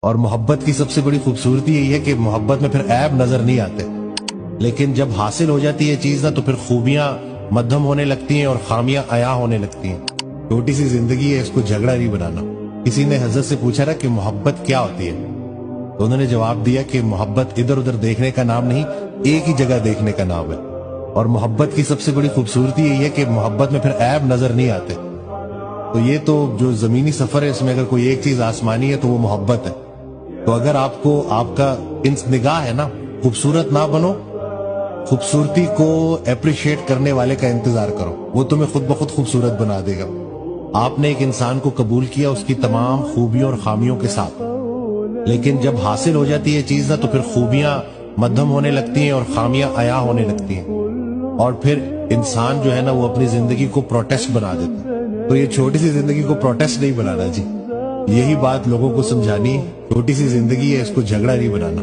اور محبت کی سب سے بڑی خوبصورتی یہی ہے کہ محبت میں پھر عیب نظر نہیں آتے، لیکن جب حاصل ہو جاتی ہے چیز نا تو پھر خوبیاں مدھم ہونے لگتی ہیں اور خامیاں عیاں ہونے لگتی ہیں۔ چھوٹی سی زندگی ہے، اس کو جھگڑا نہیں بنانا۔ کسی نے حضرت سے پوچھا نا کہ محبت کیا ہوتی ہے، تو انہوں نے جواب دیا کہ محبت ادھر ادھر دیکھنے کا نام نہیں، ایک ہی جگہ دیکھنے کا نام ہے۔ اور محبت کی سب سے بڑی خوبصورتی یہی ہے کہ محبت میں پھر عیب نظر نہیں آتے۔ تو یہ تو جو زمینی سفر ہے، اس میں اگر کوئی ایک چیز آسمانی ہے تو وہ محبت ہے۔ تو اگر آپ کو آپ کا نگاہ ہے نا، خوبصورت نہ بنو، خوبصورتی کو اپریشیٹ کرنے والے کا انتظار کرو، وہ تمہیں خود بخود خوبصورت بنا دے گا۔ آپ نے ایک انسان کو قبول کیا اس کی تمام خوبیوں اور خامیوں کے ساتھ، لیکن جب حاصل ہو جاتی ہے چیز نا تو پھر خوبیاں مدھم ہونے لگتی ہیں اور خامیاں عیاں ہونے لگتی ہیں، اور پھر انسان جو ہے نا وہ اپنی زندگی کو پروٹیسٹ بنا دیتا ہے۔ تو یہ چھوٹی سی زندگی کو پروٹیسٹ نہیں بنانا جی، یہی بات لوگوں کو سمجھانی ہے۔ چھوٹی سی زندگی ہے، اس کو جھگڑا نہیں بنانا۔